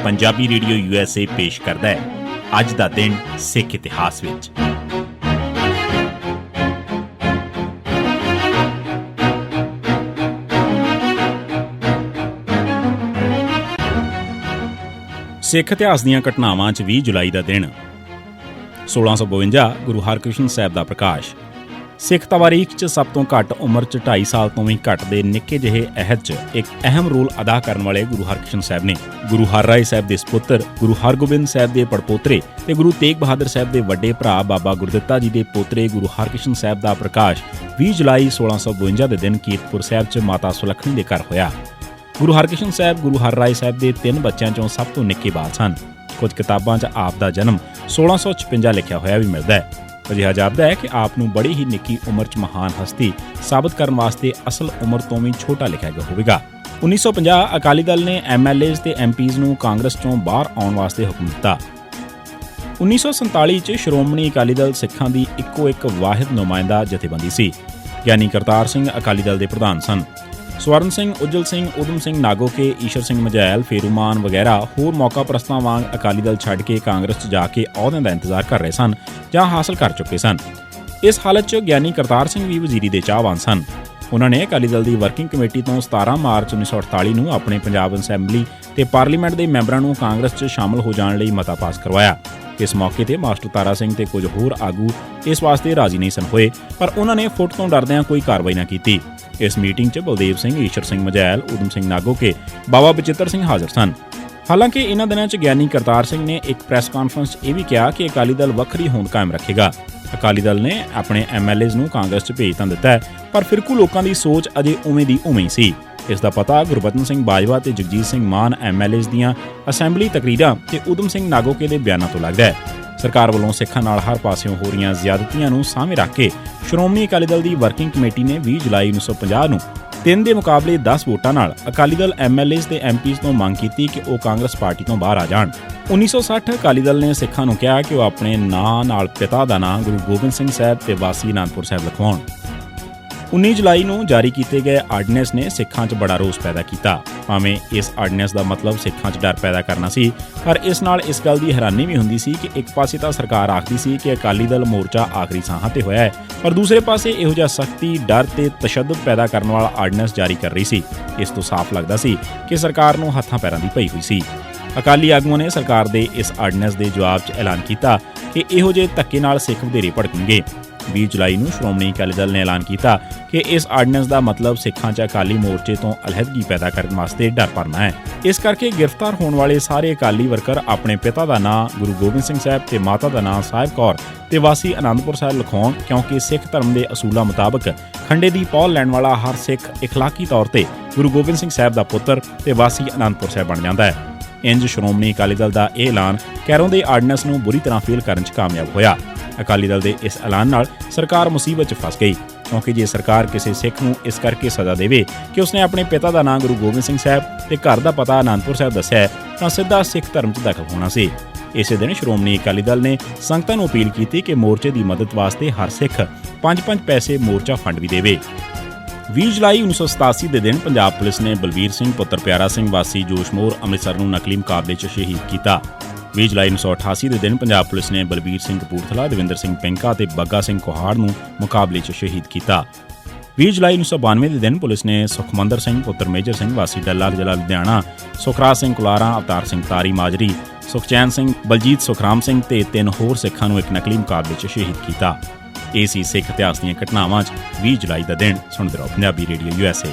Punjabi radio USA ਪੇਸ਼ ਕਰਦਾ ਹੈ ਅੱਜ ਦਾ ਦਿਨ ਸਿੱਖ ਇਤਿਹਾਸ ਵਿੱਚ। ਸਿੱਖ ਇਤਿਹਾਸ ਦੀਆਂ ਘਟਨਾਵਾਂ 'ਚ 20 ਜੁਲਾਈ ਦਾ ਦਿਨ 1652 ਗੁਰੂ ਹਰਕ੍ਰਿਸ਼ਨ ਸਾਹਿਬ ਦਾ ਪ੍ਰਕਾਸ਼। ਸਿੱਖ ਤਵਾਰੀਖ 'ਚ ਸਭ ਤੋਂ ਘੱਟ ਉਮਰ 'ਚ 2.5 ਸਾਲ ਤੋਂ ਵੀ ਘੱਟ ਦੇ ਨਿੱਕੇ ਜਿਹੇ ਅਹਿਦ 'ਚ ਇੱਕ ਅਹਿਮ ਰੋਲ ਅਦਾ ਕਰਨ ਵਾਲੇ ਗੁਰੂ ਹਰਕ੍ਰਿਸ਼ਨ ਸਾਹਿਬ ਨੇ ਗੁਰੂ ਹਰਰਾਏ ਸਾਹਿਬ ਦੇ ਸਪੁੱਤਰ, ਗੁਰੂ ਹਰਗੋਬਿੰਦ ਸਾਹਿਬ ਦੇ ਪੜਪੋਤਰੇ ਤੇ ਗੁਰੂ ਤੇਗ ਬਹਾਦਰ ਸਾਹਿਬ ਦੇ ਵੱਡੇ ਭਰਾ ਬਾਬਾ ਗੁਰਦਿੱਤਾ ਜੀ ਦੇ ਪੋਤਰੇ ਗੁਰੂ ਹਰਕ੍ਰਿਸ਼ਨ ਸਾਹਿਬ ਦਾ ਪ੍ਰਕਾਸ਼ 20 ਜੁਲਾਈ 1652 ਦੇ ਦਿਨ ਕੀਰਤਪੁਰ ਸਾਹਿਬ 'ਚ ਮਾਤਾ ਸੁਲੱਖਣੀ ਦੇ ਘਰ ਹੋਇਆ। ਗੁਰੂ ਹਰਕ੍ਰਿਸ਼ਨ ਸਾਹਿਬ ਗੁਰੂ ਹਰਰਾਏ ਸਾਹਿਬ ਦੇ 3 ਬੱਚਿਆਂ 'ਚੋਂ ਸਭ ਤੋਂ ਨਿੱਕੇ ਬਾਲ ਸਨ। ਕੁਝ ਕਿਤਾਬਾਂ 'ਚ ਆਪ ਦਾ ਜਨਮ 1656 ਲਿਖਿਆ ਹੋਇਆ ਵੀ ਮਿਲਦਾ ਹੈ। ਅਜਿਹਾ ਜਾਪਦਾ ਹੈ ਕਿ ਆਪ ਨੂੰ ਬੜੀ ਹੀ ਨਿੱਕੀ ਉਮਰ 'ਚ ਮਹਾਨ ਹਸਤੀ ਸਾਬਤ ਕਰਨ ਵਾਸਤੇ ਅਸਲ ਉਮਰ ਤੋਂ ਵੀ ਛੋਟਾ ਲਿਖਿਆ ਗਿਆ ਹੋਵੇਗਾ। 1950 ਅਕਾਲੀ ਦਲ ਨੇ MLAs ਤੇ MPs ਨੂੰ ਕਾਂਗਰਸ 'ਚੋਂ ਬਾਹਰ ਆਉਣ ਵਾਸਤੇ ਹੁਕਮ ਦਿੱਤਾ। 1947 'ਚ ਸ਼੍ਰੋਮਣੀ ਅਕਾਲੀ ਦਲ ਸਿੱਖਾਂ ਦੀ ਇੱਕੋ ਇੱਕ ਵਾਹਿਦ ਨੁਮਾਇੰਦਾ ਜਥੇਬੰਦੀ ਸੀ। ਗਿਆਨੀ ਕਰਤਾਰ ਸਿੰਘ ਅਕਾਲੀ ਦਲ ਦੇ ਪ੍ਰਧਾਨ ਸਨ। ਸਵਰਨ ਸਿੰਘ, ਉਜਲ ਸਿੰਘ, ਊਧਮ ਸਿੰਘ ਨਾਗੋਕੇ, ਈਸ਼ਰ ਸਿੰਘ ਮਝੈਲ, ਫੇਰੂਮਾਨ ਵਗੈਰਾ ਹੋਰ ਮੌਕਾ ਪ੍ਰਸਤਾਂ ਵਾਂਗ ਅਕਾਲੀ ਦਲ ਛੱਡ ਕੇ ਕਾਂਗਰਸ 'ਚ ਜਾ ਕੇ ਅਹੁਦਿਆਂ ਦਾ ਇੰਤਜ਼ਾਰ ਕਰ ਰਹੇ ਸਨ ਜਾਂ ਹਾਸਲ ਕਰ ਚੁੱਕੇ ਸਨ। ਇਸ ਹਾਲਤ 'ਚ ਗਿਆਨੀ ਕਰਤਾਰ ਸਿੰਘ ਵੀ ਵਜ਼ੀਰੀ ਦੇ ਚਾਹਵਾਨ ਸਨ। ਉਹਨਾਂ ਨੇ ਅਕਾਲੀ ਦਲ ਦੀ ਵਰਕਿੰਗ ਕਮੇਟੀ ਤੋਂ 17 ਮਾਰਚ 1948 ਨੂੰ ਆਪਣੇ ਪੰਜਾਬ ਅਸੈਂਬਲੀ ਤੇ ਪਾਰਲੀਮੈਂਟ ਦੇ ਮੈਂਬਰਾਂ ਨੂੰ ਕਾਂਗਰਸ 'ਚ ਸ਼ਾਮਲ ਹੋ ਜਾਣ ਲਈ ਮਤਾ ਪਾਸ ਕਰਵਾਇਆ। ਇਸ ਮੌਕੇ ਤੇ ਮਾਸਟਰ ਤਾਰਾ ਸਿੰਘ ਤੇ ਕੁਝ ਹੋਰ ਆਗੂ ਇਸ ਵਾਸਤੇ ਰਾਜ਼ੀ ਨਹੀਂ ਸਨ ਹੋਏ, ਪਰ ਉਹਨਾਂ ਨੇ ਫੁੱਟ ਤੋਂ ਡਰਦਿਆਂ ਕੋਈ ਕਾਰਵਾਈ ਨਾ ਕੀਤੀ। ਇਸ ਮੀਟਿੰਗ 'ਚ ਬਲਦੇਵ ਸਿੰਘ, ਈਸ਼ਰ ਸਿੰਘ ਮਝੈਲ, ਊਧਮ ਸਿੰਘ ਨਾਗੋਕੇ, ਬਾਬਾ ਬਚਿੱਤਰ ਸਿੰਘ ਹਾਜ਼ਰ ਸਨ। ਹਾਲਾਂਕਿ ਇਹਨਾਂ ਦਿਨਾਂ 'ਚ ਗਿਆਨੀ ਕਰਤਾਰ ਸਿੰਘ ਨੇ ਇੱਕ ਪ੍ਰੈਸ ਕਾਨਫਰੰਸ 'ਚ ਇਹ ਵੀ ਕਿਹਾ ਕਿ ਅਕਾਲੀ ਦਲ ਵੱਖਰੀ ਹੋਂਦ ਕਾਇਮ ਰੱਖੇਗਾ। ਅਕਾਲੀ ਦਲ ਨੇ ਆਪਣੇ MLAs ਨੂੰ ਕਾਂਗਰਸ 'ਚ ਭੇਜ ਤਾਂ ਦਿੱਤਾ ਹੈ, ਪਰ ਫਿਰਕੂ ਲੋਕਾਂ ਦੀ ਸੋਚ ਅਜੇ ਉਵੇਂ ਦੀ ਉਵੇਂ ਹੀ ਸੀ। ਇਸ ਦਾ ਪਤਾ ਗੁਰਬਚਨ ਸਿੰਘ ਬਾਜਵਾ ਤੇ ਜਗਜੀਤ ਸਿੰਘ ਮਾਨ MLAs ਦੀਆਂ ਅਸੈਂਬਲੀ ਤਕਰੀਰਾਂ ਤੇ ਊਧਮ ਸਿੰਘ ਨਾਗੋਕੇ ਦੇ ਬਿਆਨਾਂ ਤੋਂ ਲੱਗਦਾ ਹੈ। ਸਰਕਾਰ ਵੱਲੋਂ ਸਿੱਖਾਂ ਨਾਲ ਹਰ ਪਾਸਿਓਂ ਹੋ ਰਹੀਆਂ ਜ਼ਿਆਦਤੀਆਂ ਨੂੰ ਸਾਹਮਣੇ ਰੱਖ ਕੇ ਸ਼੍ਰੋਮਣੀ ਅਕਾਲੀ ਦਲ ਦੀ ਵਰਕਿੰਗ ਕਮੇਟੀ ਨੇ 20 ਜੁਲਾਈ 1950 ਨੂੰ 3 ਦੇ ਮੁਕਾਬਲੇ 10 ਵੋਟਾਂ ਨਾਲ ਅਕਾਲੀ ਦਲ MLAs ਤੇ MPs ਤੋਂ ਮੰਗ ਕੀਤੀ ਕਿ ਉਹ ਕਾਂਗਰਸ ਪਾਰਟੀ ਤੋਂ ਬਾਹਰ ਆ ਜਾਣ। 1960 ਅਕਾਲੀ ਦਲ ਨੇ ਸਿੱਖਾਂ ਨੂੰ ਕਿਹਾ ਕਿ ਉਹ ਆਪਣੇ ਨਾਂ ਨਾਲ ਪਿਤਾ ਦਾ ਨਾਂ ਗੁਰੂ ਗੋਬਿੰਦ ਸਿੰਘ ਸਾਹਿਬ ਤੇ ਵਾਸੀ ਅਨੰਦਪੁਰ ਸਾਹਿਬ ਲਿਖਵਾਉਣ। 19 ਜੁਲਾਈ ਨੂੰ ਜਾਰੀ ਕੀਤੇ ਗਏ ਆਰਡੀਨੈਂਸ ਨੇ ਸਿੱਖਾਂ 'ਚ ਬੜਾ ਰੋਸ ਪੈਦਾ ਕੀਤਾ। ਭਾਵੇਂ ਇਸ ਆਰਡੀਨੈਂਸ ਦਾ ਮਤਲਬ ਸਿੱਖਾਂ 'ਚ ਡਰ ਪੈਦਾ ਕਰਨਾ ਸੀ, ਪਰ ਇਸ ਨਾਲ ਇਸ ਗੱਲ ਦੀ ਹੈਰਾਨੀ ਵੀ ਹੁੰਦੀ ਸੀ ਕਿ ਇੱਕ ਪਾਸੇ ਤਾਂ ਸਰਕਾਰ ਆਖਦੀ ਸੀ ਕਿ ਅਕਾਲੀ ਦਲ ਮੋਰਚਾ ਆਖਰੀ ਸਾਹਾਂ ਤੇ ਹੋਇਆ ਹੈ, ਪਰ ਦੂਸਰੇ ਪਾਸੇ ਇਹੋ ਜਿਹਾ ਸਖਤੀ, ਡਰ ਤੇ ਤਸ਼ੱਦਦ ਪੈਦਾ ਕਰਨ ਵਾਲਾ ਆਰਡੀਨੈਂਸ ਜਾਰੀ ਕਰ ਰਹੀ ਸੀ। ਇਸ ਤੋਂ ਸਾਫ਼ ਲੱਗਦਾ ਸੀ ਕਿ ਸਰਕਾਰ ਨੂੰ ਹੱਥਾਂ ਪੈਰਾਂ ਦੀ ਪਈ ਹੋਈ ਸੀ। ਅਕਾਲੀ ਆਗੂਆਂ ਨੇ ਸਰਕਾਰ ਦੇ ਇਸ ਆਰਡੀਨੈਂਸ ਦੇ ਜਵਾਬ 'ਚ ਐਲਾਨ ਕੀਤਾ ਕਿ ਇਹੋ ਜਿਹੇ ਧੱਕੇ ਨਾਲ ਸਿੱਖ ਵਧੇਰੇ ਭੜਕਣਗੇ। 20 ਜੁਲਾਈ ਨੂੰ ਸ਼੍ਰੋਮਣੀ ਅਕਾਲੀ ਦਲ ਨੇ ਐਲਾਨ ਕੀਤਾ ਕਿ ਇਸ ਆਰਡੀਨੈਂਸ ਦਾ ਮਤਲਬ ਸਿੱਖਾਂ 'ਚ ਅਕਾਲੀ ਮੋਰਚੇ ਤੋਂ ਅਲਹਿਦਗੀ ਪੈਦਾ ਕਰਨ ਵਾਸਤੇ ਡਰ ਭਰਨਾ ਹੈ। ਇਸ ਕਰਕੇ ਗ੍ਰਿਫਤਾਰ ਹੋਣ ਵਾਲੇ ਸਾਰੇ ਅਕਾਲੀ ਵਰਕਰ ਆਪਣੇ ਪਿਤਾ ਦਾ ਨਾਂ ਗੁਰੂ ਗੋਬਿੰਦ ਸਿੰਘ ਸਾਹਿਬ ਤੇ ਮਾਤਾ ਦਾ ਨਾਂ ਸਾਹਿਬ ਕੌਰ ਤੇ ਵਾਸੀ ਅਨੰਦਪੁਰ ਸਾਹਿਬ ਲਿਖਾਉਣ, ਕਿਉਂਕਿ ਸਿੱਖ ਧਰਮ ਦੇ ਅਸੂਲਾਂ ਮੁਤਾਬਕ ਖੰਡੇ ਦੀ ਪਹੁਲ ਲੈਣ ਵਾਲਾ ਹਰ ਸਿੱਖ ਇਖਲਾਕੀ ਤੌਰ ਤੇ ਗੁਰੂ ਗੋਬਿੰਦ ਸਿੰਘ ਸਾਹਿਬ ਦਾ ਪੁੱਤਰ ਤੇ ਵਾਸੀ ਅਨੰਦਪੁਰ ਸਾਹਿਬ ਬਣ ਜਾਂਦਾ ਹੈ। ਇੰਜ ਸ਼੍ਰੋਮਣੀ ਅਕਾਲੀ ਦਲ ਦਾ ਇਹ ਐਲਾਨ ਕੈਰੋਂ ਦੇ ਆਰਡੀਨੈਂਸ ਨੂੰ ਬੁਰੀ ਤਰ੍ਹਾਂ ਫੇਲ ਕਰਨ 'ਚ ਕਾਮਯਾਬ ਹੋਇਆ। ਅਕਾਲੀ ਦਲ ਦੇ ਇਸ ਐਲਾਨ ਨਾਲ ਸਰਕਾਰ ਮੁਸੀਬਤ 'ਚ ਫਸ ਗਈ, ਕਿਉਂਕਿ ਜੇ ਸਰਕਾਰ ਕਿਸੇ ਸਿੱਖ ਨੂੰ ਇਸ ਕਰਕੇ ਸਜ਼ਾ ਦੇਵੇ ਕਿ ਉਸਨੇ ਆਪਣੇ ਪਿਤਾ ਦਾ ਨਾਂ ਗੁਰੂ ਗੋਬਿੰਦ ਸਿੰਘ ਸਾਹਿਬ ਤੇ ਘਰ ਦਾ ਪਤਾ ਅਨੰਦਪੁਰ ਸਾਹਿਬ ਦੱਸਿਆ ਤਾਂ ਸਿੱਧਾ ਸਿੱਖ ਧਰਮ 'ਚ ਦਾਖਲ ਹੋਣਾ ਸੀ। ਇਸੇ ਦਿਨ ਸ਼੍ਰੋਮਣੀ ਅਕਾਲੀ ਦਲ ਨੇ ਸੰਗਤਾਂ ਨੂੰ ਅਪੀਲ ਕੀਤੀ ਕਿ ਮੋਰਚੇ ਦੀ ਮਦਦ ਵਾਸਤੇ ਹਰ ਸਿੱਖ 5-5 ਪੈਸੇ ਮੋਰਚਾ ਫੰਡ ਵੀ ਦੇਵੇ। 20 ਜੁਲਾਈ 1987 ਦੇ ਦਿਨ ਪੰਜਾਬ ਪੁਲਿਸ ਨੇ ਬਲਵੀਰ ਸਿੰਘ ਪੁੱਤਰ ਪਿਆਰਾ ਸਿੰਘ ਵਾਸੀ ਜੋਸ਼ਮੋਰ ਅੰਮ੍ਰਿਤਸਰ ਨੂੰ ਨਕਲੀ ਮੁਕਾਬਲੇ 'ਚ ਸ਼ਹੀਦ ਕੀਤਾ। 20 ਜੁਲਾਈ 1988 ਦੇ ਦਿਨ ਪੰਜਾਬ ਪੁਲਿਸ ਨੇ ਬਲਬੀਰ ਸਿੰਘ ਕਪੂਰਥਲਾ, ਦਵਿੰਦਰ ਸਿੰਘ ਪਿੰਕਾ ਤੇ ਬੱਗਾ ਸਿੰਘ ਕੋਹਾੜ ਨੂੰ ਮੁਕਾਬਲੇ 'ਚ ਸ਼ਹੀਦ ਕੀਤਾ। 20 ਜੁਲਾਈ 1992 ਦੇ ਦਿਨ ਪੁਲਿਸ ਨੇ ਸੁਖਮੰਦਰ ਸਿੰਘ ਪੁੱਤਰ ਮੇਜਰ ਸਿੰਘ ਵਾਸੀ ਡੱਲਾ ਜ਼ਿਲ੍ਹਾ ਲੁਧਿਆਣਾ, ਸੁਖਰਾਜ ਸਿੰਘ ਕੁਲਾਰਾ, ਅਵਤਾਰ ਸਿੰਘ ਤਾਰੀ ਮਾਜਰੀ, ਸੁਖਚੈਨ ਸਿੰਘ, ਬਲਜੀਤ ਸੁਖਰਾਮ ਸਿੰਘ ਤੇ 3 ਹੋਰ ਸਿੱਖਾਂ ਨੂੰ ਇੱਕ ਨਕਲੀ ਮੁਕਾਬਲੇ 'ਚ ਸ਼ਹੀਦ ਕੀਤਾ। ਇਹ ਸੀ ਸਿੱਖ ਇਤਿਹਾਸ ਦੀਆਂ ਘਟਨਾਵਾਂ 'ਚ 20 ਜੁਲਾਈ ਦਾ ਦਿਨ। ਸੁਣਦੇ ਰਹੋ ਪੰਜਾਬੀ ਰੇਡੀਓ USA।